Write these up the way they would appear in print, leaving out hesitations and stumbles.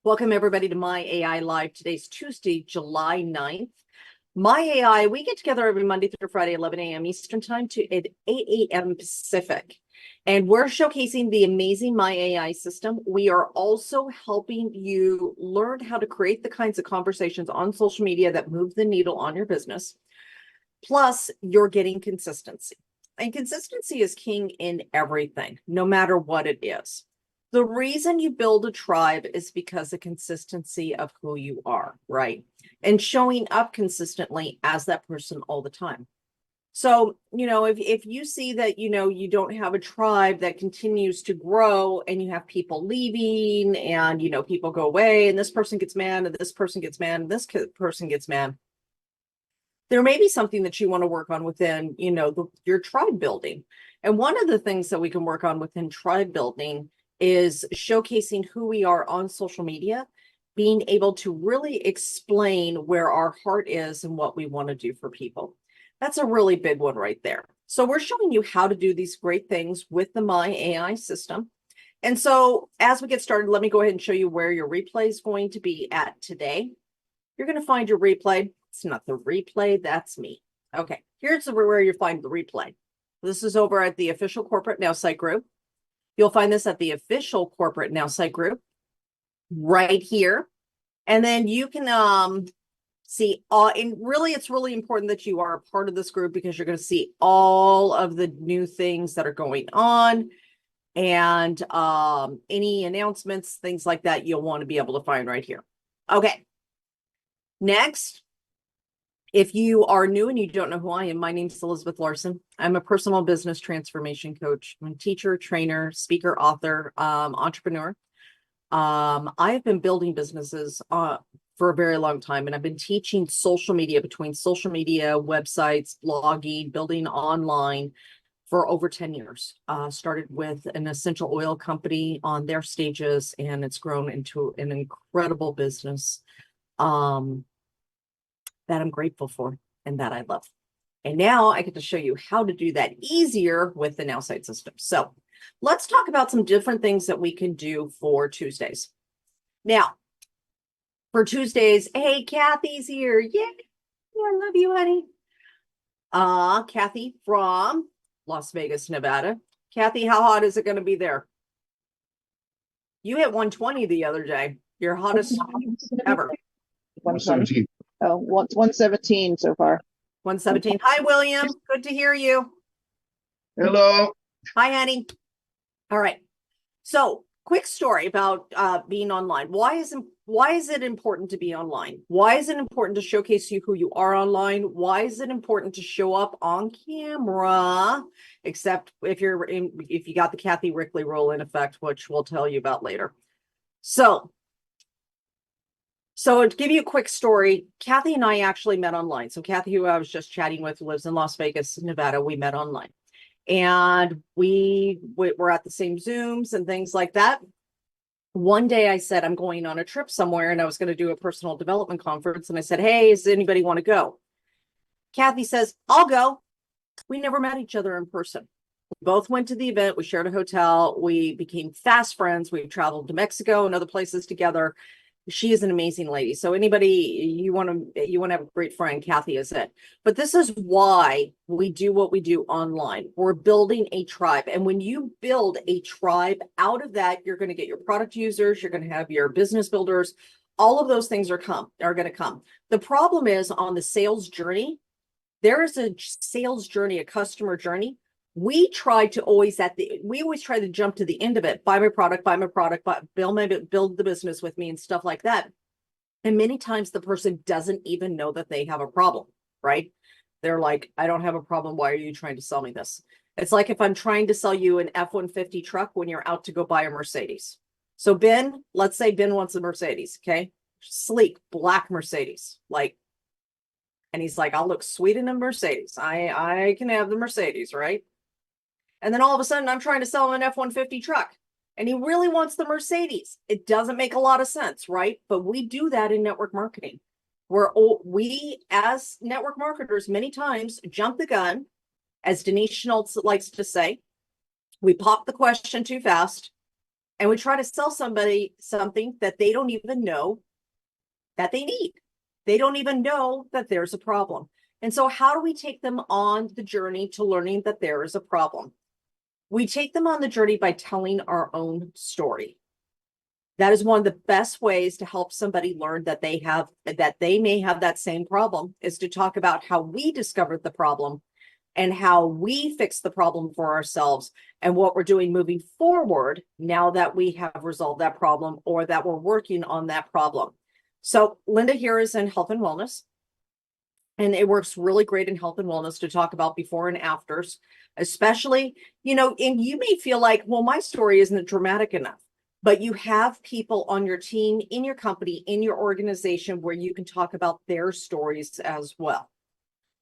Welcome everybody to My AI Live. Today's Tuesday, July 9th. My AI, we get together every Monday through Friday, 11 a.m. Eastern Time to 8 a.m. Pacific. And we're showcasing the amazing My AI system. We are also helping you learn how to create the kinds of conversations on social media that move the needle on your business. Plus, you're getting consistency. And consistency is king in everything, no matter what it is. The reason you build a tribe is because of consistency of who you are, right? And showing up consistently as that person all the time. So, if you see that, you don't have a tribe that continues to grow and you have people leaving and, people go away and this person gets mad and this person gets mad and this person gets mad, there may be something that you want to work on within, your tribe building. And one of the things that we can work on within tribe building is showcasing who we are on social media, being able to really explain where our heart is and what we want to do for people. That's a really big one right there. So we're showing you how to do these great things with the My AI system. And so as we get started, let me go ahead and show you where your replay is going to be at today. You're going to find your replay. It's not the replay, that's me. Okay, here's where you find the replay. This is over at the official Corporate Nowsite group. You'll find this at the official Corporate Nowsite group right here. And then you can see, and really, it's really important that you are a part of this group because you're going to see all of the new things that are going on and any announcements, things like that, you'll want to be able to find right here. Okay. Next, if you are new and you don't know who I am, my name is Elizabeth Larson. I'm a personal business transformation coach. I'm a teacher, trainer, speaker, author, entrepreneur. I have been building businesses for a very long time, and I've been teaching social media, between social media, websites, blogging, building online for over 10 years. Started with an essential oil company on their stages, and it's grown into an incredible business that I'm grateful for and that I love. And now I get to show you how to do that easier with the Nowsite system. So let's talk about some different things that we can do for Tuesdays. Now, for Tuesdays, hey, Kathy's here. Yay. I love you, honey. Kathy from Las Vegas, Nevada. Kathy, how hot is it going to be there? You hit 120 the other day. Your hottest ever. 117. Oh, 117 so far. 117. Hi, William. Good to hear you. Hello. Hi, honey. All right. So, quick story about being online. Why is it important to be online? Why is it important to showcase you who you are online? Why is it important to show up on camera? Except if you got the Kathy Rickley rule in effect, which we'll tell you about later. So to give you a quick story, Kathy and I actually met online. So Kathy, who I was just chatting with, lives in Las Vegas, Nevada. We met online. And we were at the same Zooms and things like that. One day I said, I'm going on a trip somewhere and I was going to do a personal development conference. And I said, hey, does anybody want to go? Kathy says, I'll go. We never met each other in person. We both went to the event. We shared a hotel. We became fast friends. We traveled to Mexico and other places together. She is an amazing lady. So anybody you want to have a great friend, Kathy is it. But this is why we do what we do online. We're building a tribe. And when you build a tribe, out of that, you're going to get your product users, you're going to have your business builders. All of those things are going to come. The problem is on the sales journey, there is a sales journey, a customer journey. We always try to jump to the end of it, buy my product, build the business with me and stuff like that. And many times the person doesn't even know that they have a problem, right? They're like, I don't have a problem. Why are you trying to sell me this? It's like if I'm trying to sell you an F-150 truck when you're out to go buy a Mercedes. So Ben, let's say Ben wants a Mercedes, okay? Sleek, black Mercedes, and he's like, I'll look sweet in a Mercedes. I can have the Mercedes, right? And then all of a sudden, I'm trying to sell him an F-150 truck. And he really wants the Mercedes. It doesn't make a lot of sense, right? But we do that in network marketing. We, as network marketers, many times jump the gun, as Denise Schultz likes to say. We pop the question too fast. And we try to sell somebody something that they don't even know that they need. They don't even know that there's a problem. And so how do we take them on the journey to learning that there is a problem? We take them on the journey by telling our own story. That is one of the best ways to help somebody learn that they may have that same problem, is to talk about how we discovered the problem and how we fix the problem for ourselves and what we're doing moving forward now that we have resolved that problem or that we're working on that problem. So Linda here is in health and wellness, and it works really great in health and wellness to talk about before and afters, especially, and you may feel like, well, my story isn't dramatic enough, but you have people on your team, in your company, in your organization where you can talk about their stories as well.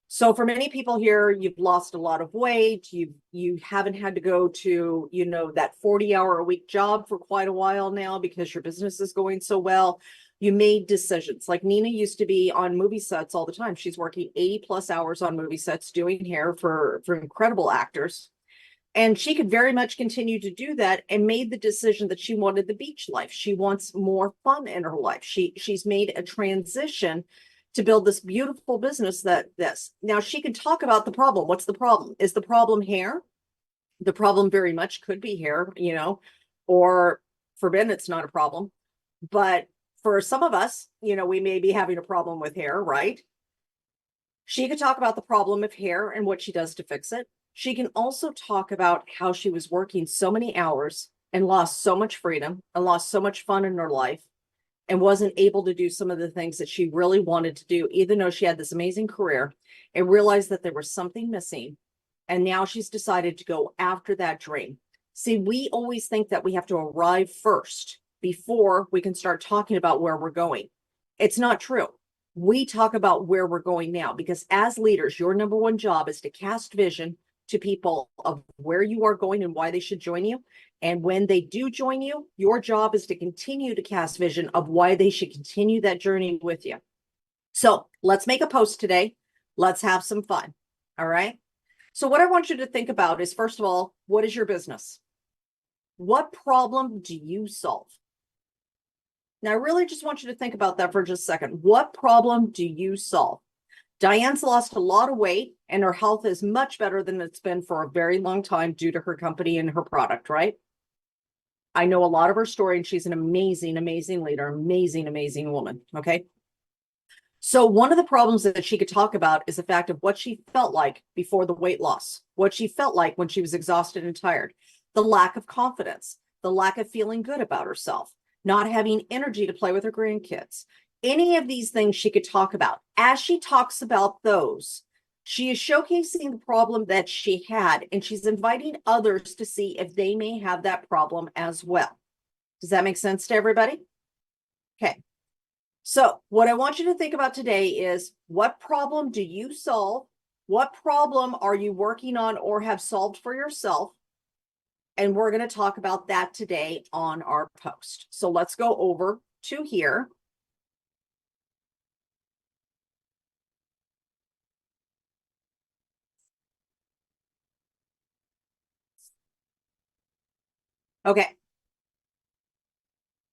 So for many people here, you've lost a lot of weight. You haven't had to go to, that 40-hour-a-week job for quite a while now because your business is going so well. You made decisions. Like Nina used to be on movie sets all the time. She's working 80+ hours on movie sets doing hair for incredible actors. And she could very much continue to do that, and made the decision that she wanted the beach life. She wants more fun in her life. She's made a transition to build this beautiful business now she can talk about the problem. What's the problem? Is the problem hair? The problem very much could be hair, or forbid it's not a problem. But for some of us, we may be having a problem with hair, right? She could talk about the problem of hair and what she does to fix it. She can also talk about how she was working so many hours and lost so much freedom and lost so much fun in her life and wasn't able to do some of the things that she really wanted to do, even though she had this amazing career, and realized that there was something missing. And now she's decided to go after that dream. See, we always think that we have to arrive first before we can start talking about where we're going. It's not true. We talk about where we're going now, because as leaders, your number one job is to cast vision to people of where you are going and why they should join you. And when they do join you, your job is to continue to cast vision of why they should continue that journey with you. So let's make a post today. Let's have some fun. All right. So what I want you to think about is, first of all, what is your business? What problem do you solve? Now, I really just want you to think about that for just a second. What problem do you solve? Diane's lost a lot of weight and her health is much better than it's been for a very long time due to her company and her product, right? I know a lot of her story, and she's an amazing, amazing leader, amazing, amazing woman. Okay. So one of the problems that she could talk about is the fact of what she felt like before the weight loss, what she felt like when she was exhausted and tired, the lack of confidence, the lack of feeling good about herself, not having energy to play with her grandkids. Any of these things she could talk about. As she talks about those, she is showcasing the problem that she had, and she's inviting others to see if they may have that problem as well. Does that make sense to everybody? Okay. So what I want you to think about today is, what problem do you solve? What problem are you working on or have solved for yourself? And we're going to talk about that today on our post. So let's go over to here. Okay.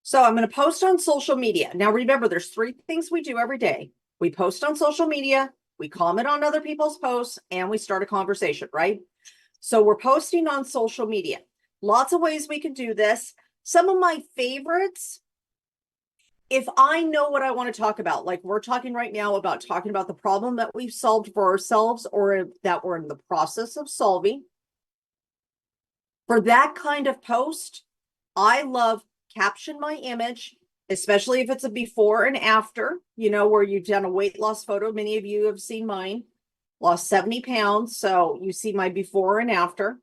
So I'm going to post on social media. Now, remember, there's 3 things we do every day. We post on social media, we comment on other people's posts, and we start a conversation, right? So we're posting on social media. Lots of ways we can do this. Some of my favorites, if I know what I want to talk about, like we're talking right now about talking about the problem that we've solved for ourselves or that we're in the process of solving. For that kind of post, I love caption my image, especially if it's a before and after, where you've done a weight loss photo. Many of you have seen mine, lost 70 pounds. So you see my before and after.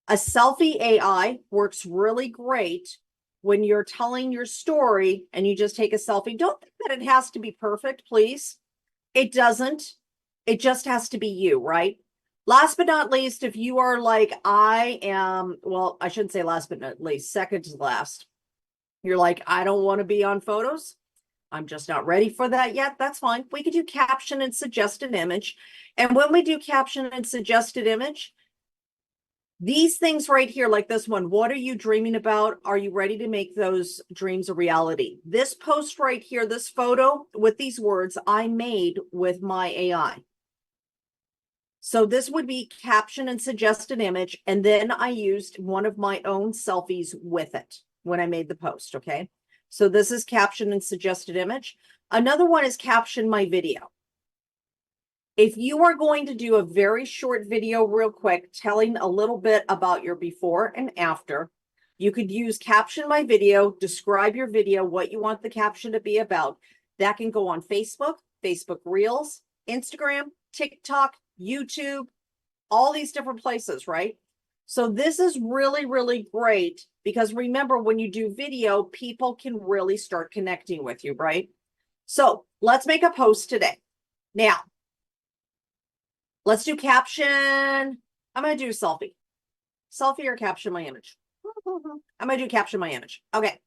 A selfie AI works really great when you're telling your story and you just take a selfie. Don't think that it has to be perfect, please. It doesn't. It just has to be you, right? Last but not least, if you are like, I shouldn't say last but not least, second to last. You're like, I don't want to be on photos. I'm just not ready for that yet. That's fine. We could do caption and suggested image. And when we do caption and suggested image, These things right here, like this one, what are you dreaming about? Are you ready to make those dreams a reality? This post right here, this photo with these words, I made with my AI. So this would be caption and suggest an image. And then I used one of my own selfies with it when I made the post, okay? So this is caption and suggested image. Another one is caption my video. If you are going to do a very short video real quick, telling a little bit about your before and after, you could use caption my video, describe your video, what you want the caption to be about. That can go on Facebook, Facebook Reels, Instagram, TikTok, YouTube, all these different places, right? So this is really, really great because remember, when you do video, people can really start connecting with you, right? So let's make a post today. Now, let's do caption. I'm going to do selfie. Selfie or caption my image. I'm going to do caption my image. Okay.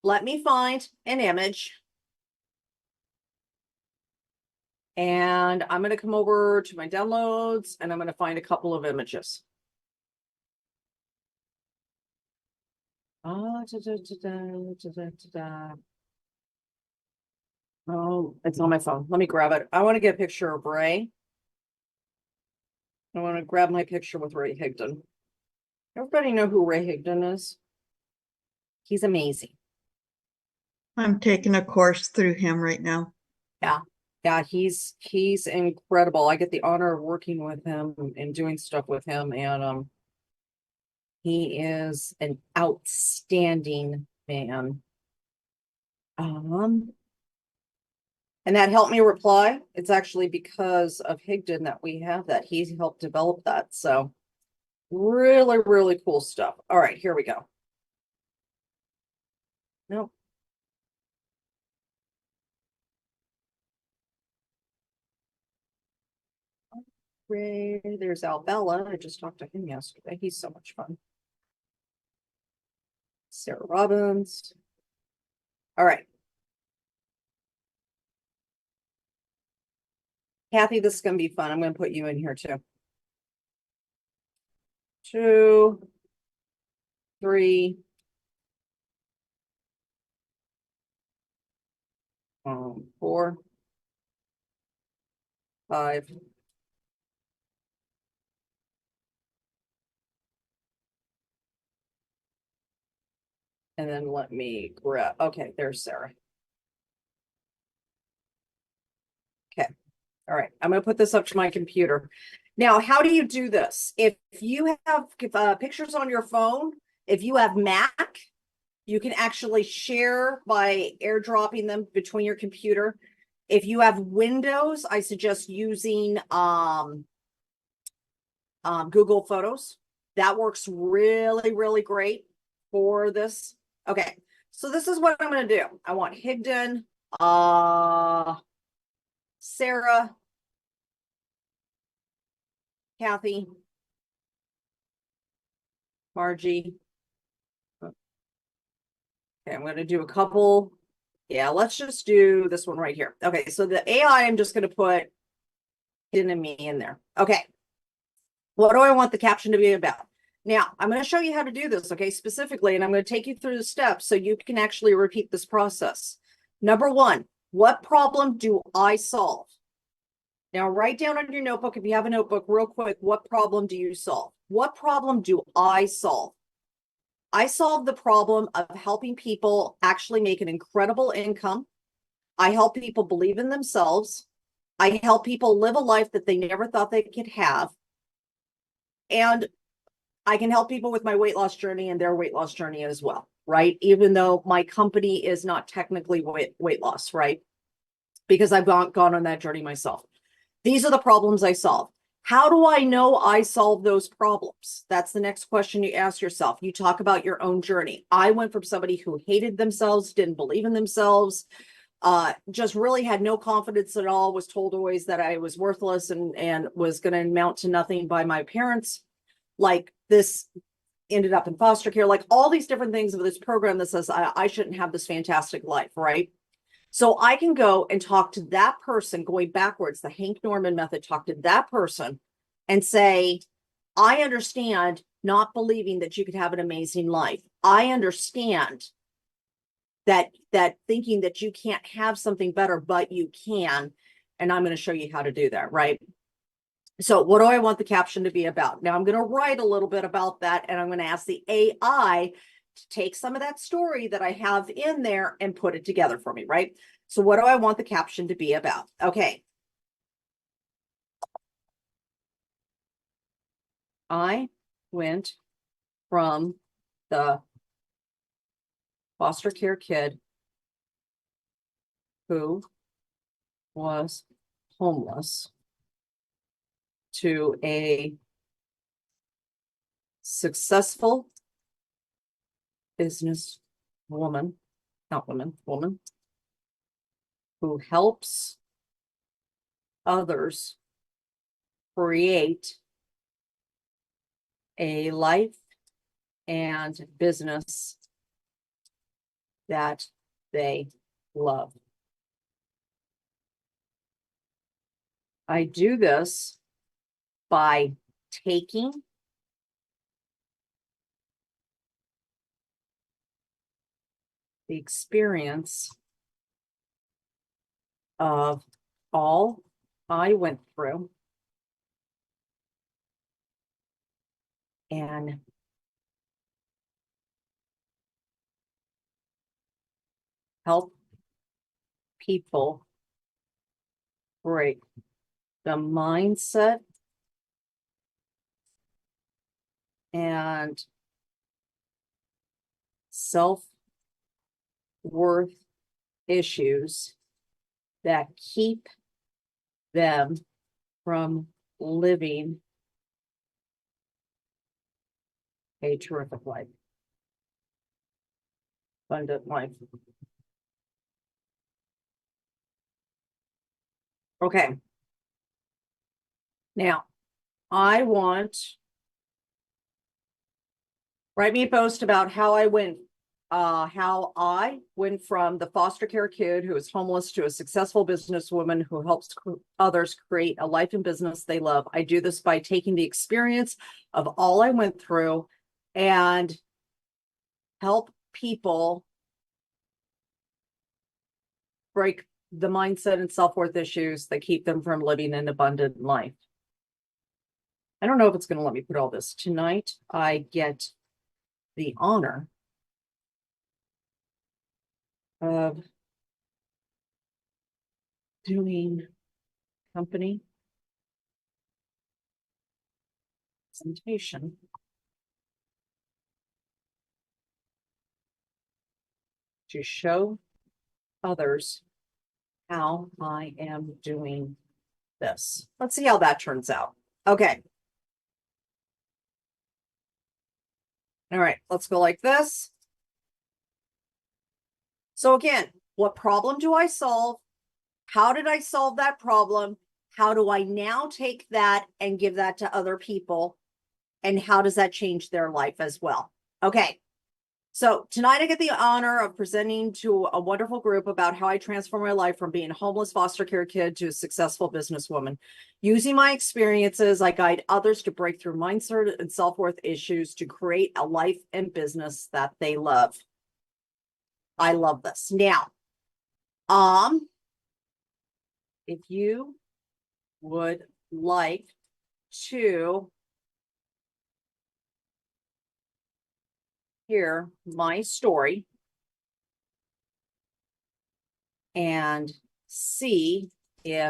Let me find an image. And I'm going to come over to my downloads and I'm going to find a couple of images. Oh, it's on my phone. Let me grab it. I want to get a picture of Ray. I want to grab my picture with Ray Higdon. Everybody know who Ray Higdon is? He's amazing. I'm taking a course through him right now. Yeah. Yeah, he's incredible. I get the honor of working with him and doing stuff with him, and he is an outstanding man. And that helped me reply. It's actually because of Higdon that we have that. He's helped develop that. So really, really cool stuff. All right, here we go. Nope. Ray, there's Albella. I just talked to him yesterday. He's so much fun. Sarah Robbins. All right. Kathy, this is going to be fun. I'm going to put you in here too. 2, 3. 4, 5. And then let me grab, okay, there's Sarah. Okay. All right. I'm going to put this up to my computer. Now, how do you do this? If you have pictures on your phone, if you have Mac, you can actually share by airdropping them between your computer. If you have Windows, I suggest using Google Photos. That works really, really great for this. Okay, so this is what I'm going to do. I want Higdon, Sarah, Kathy, Margie. Okay, I'm going to do a couple. Yeah, let's just do this one right here. Okay, so the AI, I'm just going to put Hidden and me in there. Okay, what do I want the caption to be about? Now, I'm going to show you how to do this, okay, specifically, and I'm going to take you through the steps so you can actually repeat this process. Number 1, what problem do I solve? Now, write down on your notebook, if you have a notebook, real quick, what problem do you solve? What problem do I solve? I solve the problem of helping people actually make an incredible income. I help people believe in themselves. I help people live a life that they never thought they could have. And I can help people with my weight loss journey and their weight loss journey as well, right? Even though my company is not technically weight loss, right? Because I've gone on that journey myself. These are the problems I solve. How do I know I solve those problems? That's the next question you ask yourself. You talk about your own journey. I went from somebody who hated themselves, didn't believe in themselves, just really had no confidence at all, was told always that I was worthless and was going to amount to nothing by my parents. Like this, ended up in foster care, like all these different things of this program that says I shouldn't have this fantastic life, right? So I can go and talk to that person going backwards, the Hank Norman method, talk to that person and say, I understand not believing that you could have an amazing life. I understand that thinking that you can't have something better, but you can. And I'm going to show you how to do that, right? So what do I want the caption to be about? Now I'm going to write a little bit about that, and I'm going to ask the AI to take some of that story that I have in there and put it together for me, right? So what do I want the caption to be about? Okay. I went from the foster care kid who was homeless to a successful business woman, woman who helps others create a life and business that they love. I do this by taking the experience of all I went through and help people break the mindset and self-worth issues that keep them from living a terrific life, abundant life. Okay. Now, I want, write me a post about how I went from the foster care kid who is homeless to a successful businesswoman who helps others create a life and business they love. I do this by taking the experience of all I went through and help people break the mindset and self-worth issues that keep them from living an abundant life. I don't know if it's going to let me put all this. Tonight, I get the honor of doing company presentation to show others how I am doing this. Let's see how that turns out. Okay. All right, let's go like this. So again, what problem do I solve? How did I solve that problem? How do I now take that and give that to other people? And how does that change their life as well? Okay. So tonight I get the honor of presenting to a wonderful group about how I transform my life from being a homeless foster care kid to a successful businesswoman. Using my experiences, I guide others to break through mindset and self-worth issues to create a life and business that they love. I love this. Now, if you would like to hear my story and see if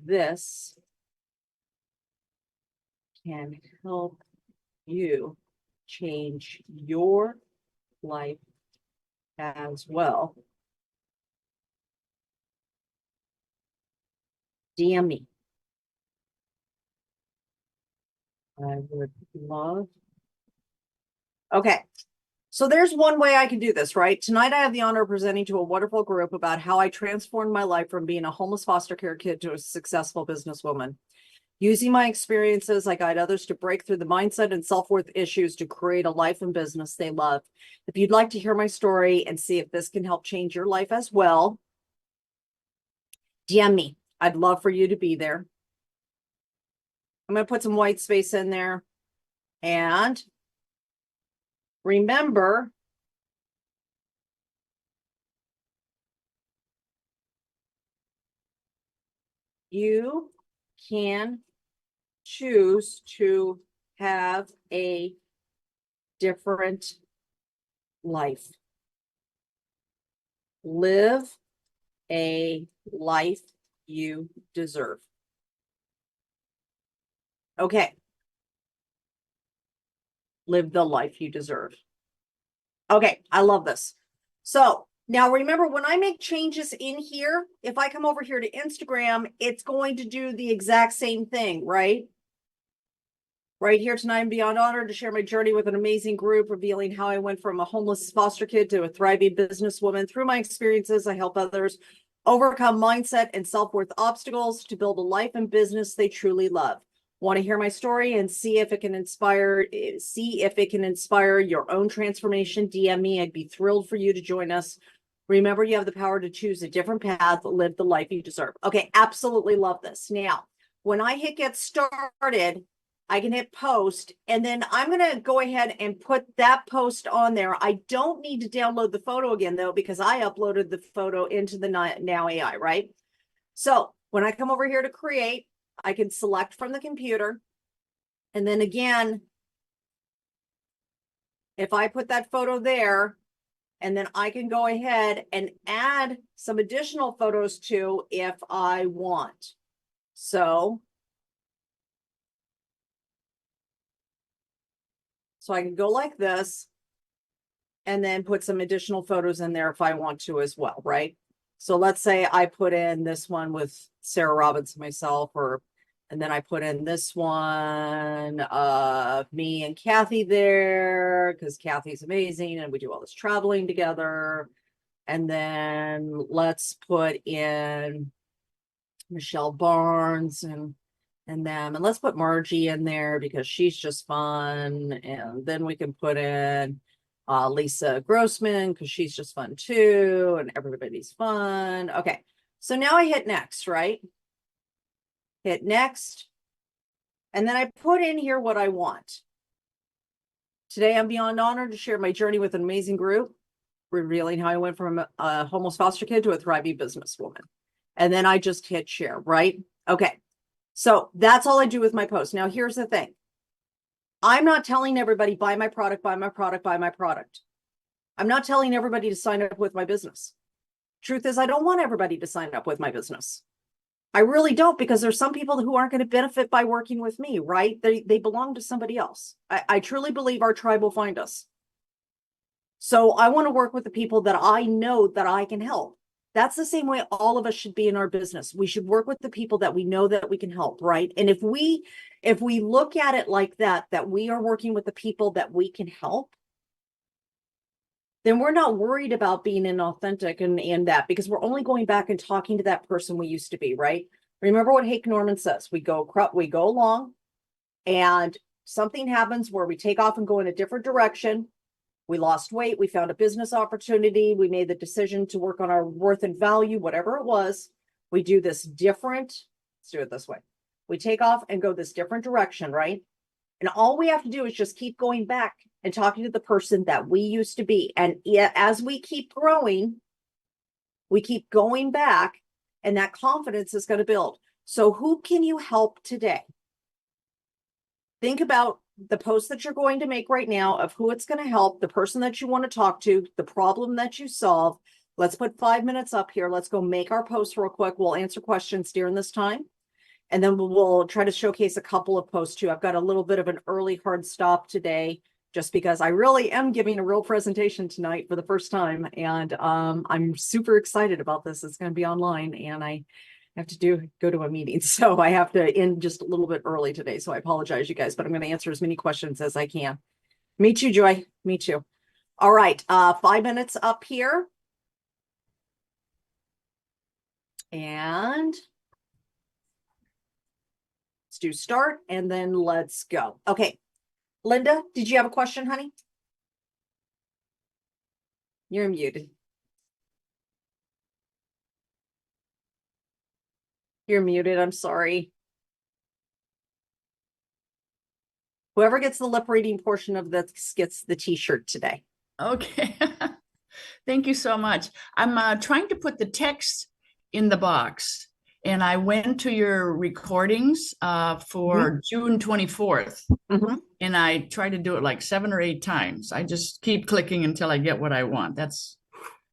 this can help you change your life as well, DM me. I would love. Okay. So there's one way I can do this, right? Tonight, I have the honor of presenting to a wonderful group about how I transformed my life from being a homeless foster care kid to a successful businesswoman. Using my experiences, I guide others to break through the mindset and self-worth issues to create a life and business they love. If you'd like to hear my story and see if this can help change your life as well, DM me. I'd love for you to be there. I'm going to put some white space in there. And remember, you can choose to have a different life. Live a life you deserve. Okay. Live the life you deserve. Okay, I love this. So now remember, when I make changes in here, if I come over here to Instagram, it's going to do the exact same thing, right? Right here tonight, I'm beyond honored to share my journey with an amazing group, revealing how I went from a homeless foster kid to a thriving businesswoman. Through my experiences, I help others overcome mindset and self-worth obstacles to build a life and business they truly love. Want to hear my story and see if it can inspire your own transformation? DM me. I'd be thrilled for you to join us. Remember, you have the power to choose a different path, live the life you deserve. Okay, absolutely love this. Now, when I hit get started, I can hit post, and then I'm going to go ahead and put that post on there. I don't need to download the photo again, though, because I uploaded the photo into the Now AI, right? So when I come over here to create, I can select from the computer. And then again, if I put that photo there, and then I can go ahead and add some additional photos too if I want. So I can go like this and then put some additional photos in there if I want to as well, right? So let's say I put in this one with Sarah Robbins myself, and then I put in this one of me and Kathy there because Kathy's amazing and we do all this traveling together. And then let's put in Michelle Barnes and them, and let's put Margie in there because she's just fun. And then we can put in Lisa Grossman because she's just fun too, and everybody's fun. Okay, so now I hit next, right? Hit next, and then I put in here what I want. Today, I'm beyond honored to share my journey with an amazing group, revealing how I went from a homeless foster kid to a thriving businesswoman. And then I just hit share, right? Okay. So that's all I do with my post. Now, here's the thing. I'm not telling everybody, buy my product, buy my product, buy my product. I'm not telling everybody to sign up with my business. Truth is, I don't want everybody to sign up with my business. I really don't, because there's some people who aren't going to benefit by working with me, right? They belong to somebody else. I truly believe our tribe will find us. So I want to work with the people that I know that I can help. That's the same way all of us should be in our business. We should work with the people that we know that we can help, right? And if we look at it like that we are working with the people that we can help, then we're not worried about being inauthentic and that, because we're only going back and talking to that person we used to be, right? Remember what Hake Norman says, we go along and something happens where we take off and go in a different direction. We lost weight. We found a business opportunity. We made the decision to work on our worth and value, whatever it was. We do this different. Let's do it this way. We take off and go this different direction, right? And all we have to do is just keep going back and talking to the person that we used to be. And as we keep growing, we keep going back, and that confidence is going to build. So who can you help today? Think about the post that you're going to make right now of who it's going to help, the person that you want to talk to, the problem that you solve. Let's put 5 minutes up here. Let's go make our post real quick. We'll answer questions during this time. And then we'll try to showcase a couple of posts too. I've got a little bit of an early hard stop today, just because I really am giving a real presentation tonight for the first time. And I'm super excited about this. It's going to be online, and I have to go to a meeting. So I have to end just a little bit early today. So I apologize, you guys, but I'm going to answer as many questions as I can. Me too, Joy. Me too. All right. 5 minutes up here. And let's do start, and then let's go. Okay. Linda, did you have a question, honey? You're muted. You're muted. I'm sorry. Whoever gets the lip reading portion of this gets the t-shirt today. Okay. Thank you so much. I'm trying to put the text in the box, and I went to your recordings for June 24th, and I tried to do it like 7 or 8 times. I just keep clicking until I get what I want. That's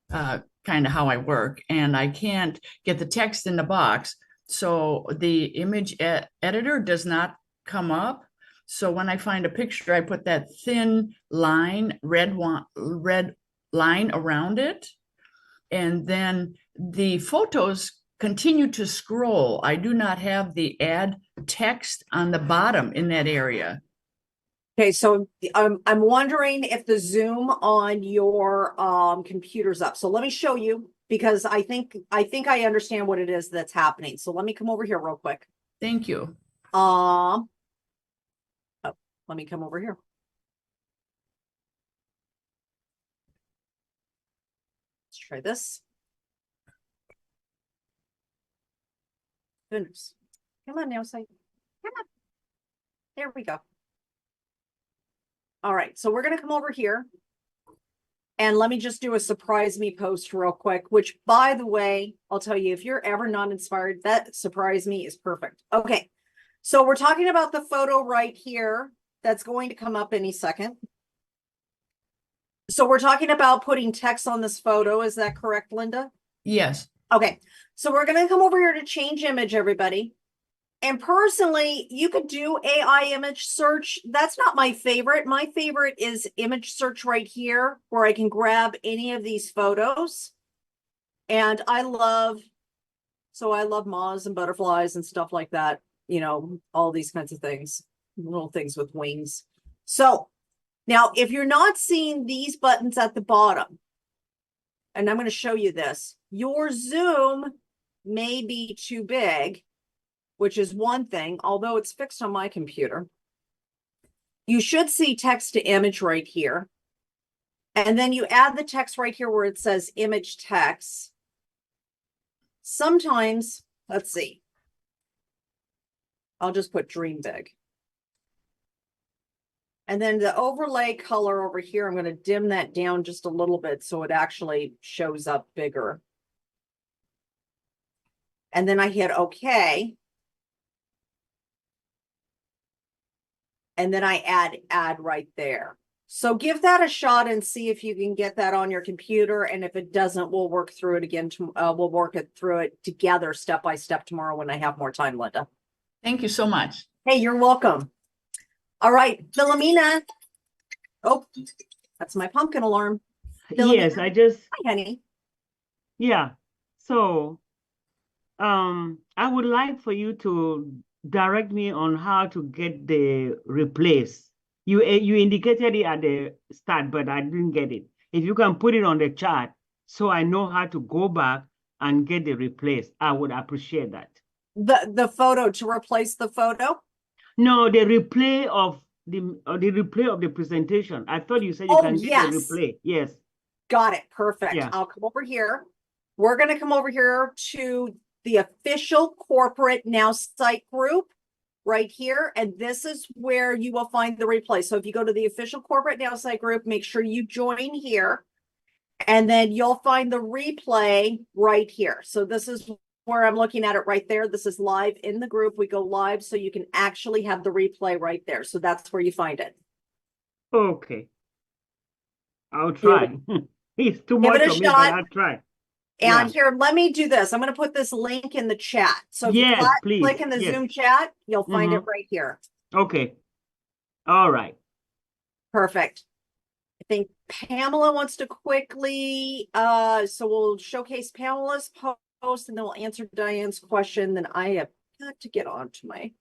kind of how I work, and I can't get the text in the box. So the image editor does not come up. So when I find a picture, I put that thin line, red line around it. And then the photos continue to scroll. I do not have the add text on the bottom in that area. Okay, so I'm wondering if the Zoom on your computer's up. So let me show you, because I think I understand what it is that's happening. So let me come over here real quick. Thank you. Let me come over here. Let's try this. Goodness. Come on, Nowsite. Come on. There we go. All right, so we're going to come over here. And let me just do a surprise me post real quick, which, by the way, I'll tell you, if you're ever not inspired, that surprise me is perfect. Okay, so we're talking about the photo right here that's going to come up any second. So we're talking about putting text on this photo. Is that correct, Linda? Yes. Okay, so we're going to come over here to change image, everybody. And personally, you could do AI image search. That's not my favorite. My favorite is image search right here, where I can grab any of these photos. And I love moths and butterflies and stuff like that. You know, all these kinds of things, little things with wings. So now, if you're not seeing these buttons at the bottom, and I'm going to show you this, your Zoom may be too big, which is one thing, although it's fixed on my computer. You should see text to image right here. And then you add the text right here where it says image text. Sometimes, let's see. I'll just put dream big. And then the overlay color over here, I'm going to dim that down just a little bit so it actually shows up bigger. And then I hit OK. And then I add right there. So give that a shot and see if you can get that on your computer. And if it doesn't, we'll work through it again. We'll work through it together step by step tomorrow when I have more time, Linda. Thank you so much. Hey, you're welcome. All right, Philomena. Oh, that's my pumpkin alarm. Yes, I just, Hi, honey. yeah. So, I would like for you to direct me on how to get the replace. You indicated it at the start, but I didn't get it. If you can put it on the chart so I know how to go back and get the replace, I would appreciate that. The photo, to replace the photo? No, the replay of the presentation. I thought you said you can get the replay. Yes. Got it. Perfect. Yeah. I'll come over here. We're going to come over here to the official corporate Nowsite group right here. And this is where you will find the replay. So if you go to the official corporate Nowsite group, make sure you join here. And then you'll find the replay right here. So this is where I'm looking at it right there. This is live in the group. We go live so you can actually have the replay right there. So that's where you find it. Okay. I'll try. It's too much for me, but I'll try. And here, let me do this. I'm going to put this link in the chat. So if you click in the Zoom chat, you'll find it right here. Okay. All right. Perfect. I think Pamela wants to quickly, so we'll showcase Pamela's post and then we'll answer Diane's question. Then I have got to get on to my,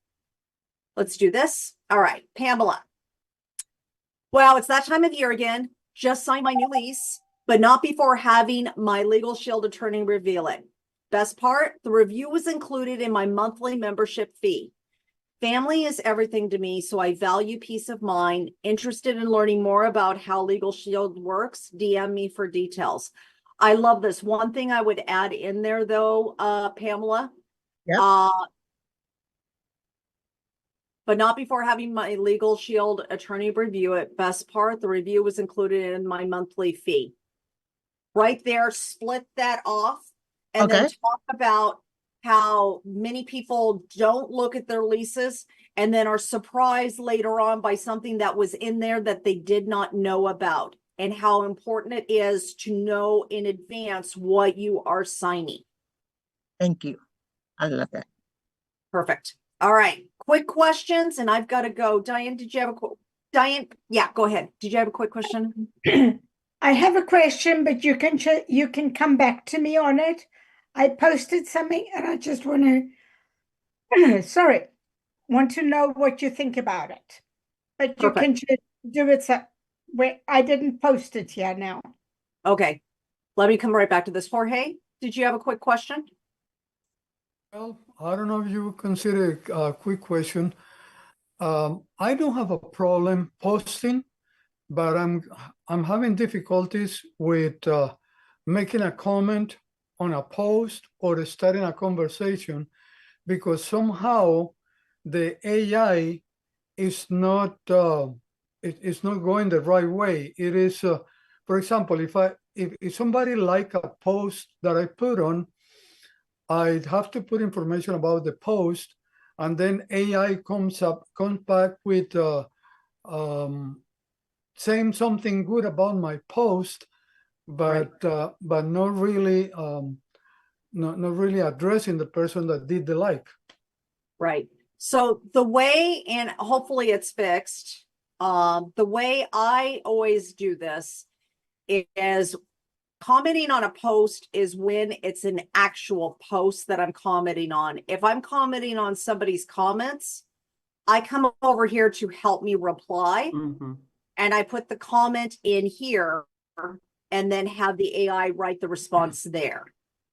let's do this. All right, Pamela. Well, it's that time of year again. Just signed my new lease, but not before having my Legal Shield attorney reveal it. Best part, the review was included in my monthly membership fee. Family is everything to me, so I value peace of mind. Interested in learning more about how Legal Shield works, DM me for details. I love this. One thing I would add in there though, Pamela, Yep. But not before having my Legal Shield attorney review it. Best part, the review was included in my monthly fee. Right there, split that off and then Okay. talk about how many people don't look at their leases and then are surprised later on by something that was in there that they did not know about, and how important it is to know in advance what you are signing. Thank you. I love that. Perfect. All right. Quick questions, and I've got to go. Diane, did you have a Diane? Yeah, go ahead. Did you have a quick question? I have a question, but you can come back to me on it. I posted something, and I just want to, want to know what you think about it. But you can just do it where I didn't post it yet now. Okay. Let me come right back to this. Jorge, did you have a quick question? Well, I don't know if you would consider a quick question. I don't have a problem posting, but I'm having difficulties with making a comment on a post or starting a conversation, because somehow the AI is not it's not going the right way. It is, for example, if somebody like a post that I put on, I'd have to put information about the post, and then AI comes back with saying something good about my post, but not really not really addressing the person that did the like. Right. So the way, and hopefully it's fixed, the way I always do this is commenting on a post is when it's an actual post that I'm commenting on. If I'm commenting on somebody's comments, I come over here to help me reply, and I put the comment in here and then have the AI write the response there.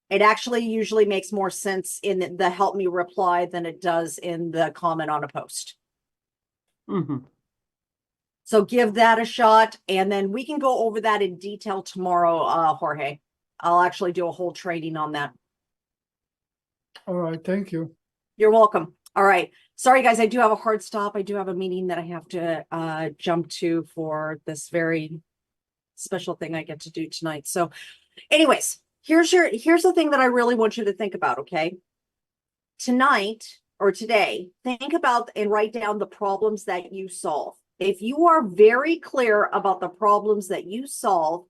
It actually usually makes more sense in the help me reply than it does in the comment on a post. So give that a shot, and then we can go over that in detail tomorrow, Jorge. I'll actually do a whole training on that. All right, thank you. You're welcome. All right. Sorry, guys, I do have a hard stop. I do have a meeting that I have to jump to for this very special thing I get to do tonight. So anyways, here's the thing that I really want you to think about, okay? Tonight or today, think about and write down the problems that you solve. If you are very clear about the problems that you solve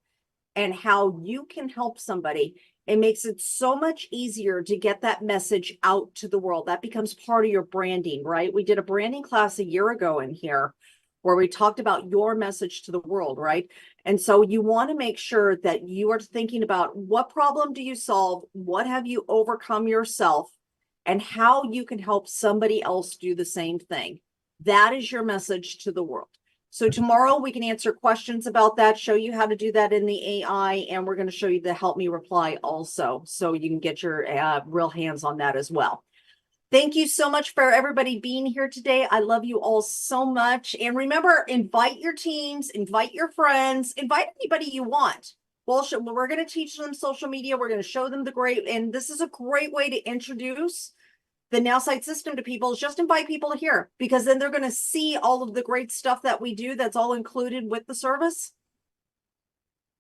and how you can help somebody, it makes it so much easier to get that message out to the world. That becomes part of your branding, right? We did a branding class a year ago in here where we talked about your message to the world, right? And so you want to make sure that you are thinking about what problem do you solve? What have you overcome yourself? And how you can help somebody else do the same thing. That is your message to the world. So tomorrow we can answer questions about that, show you how to do that in the AI, and we're going to show you the help me reply also, so you can get your real hands on that as well. Thank you so much for everybody being here today. I love you all so much. And remember, invite your teams, invite your friends, invite anybody you want. Well, we're going to teach them social media. We're going to show them and this is a great way to introduce the Nowsite system to people, is just invite people here, because then they're going to see all of the great stuff that we do that's all included with the service.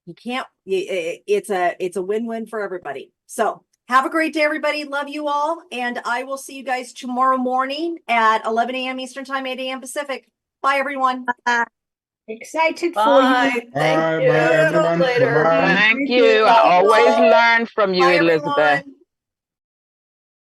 It's a win-win for everybody. So have a great day, everybody. Love you all. And I will see you guys tomorrow morning at 11 a.m. Eastern time, 8 a.m. Pacific. Bye, everyone. Excited for you. Thank you. Bye, everyone. Later. Bye-bye. Thank you. I always learn from you, Bye, Elizabeth. everyone.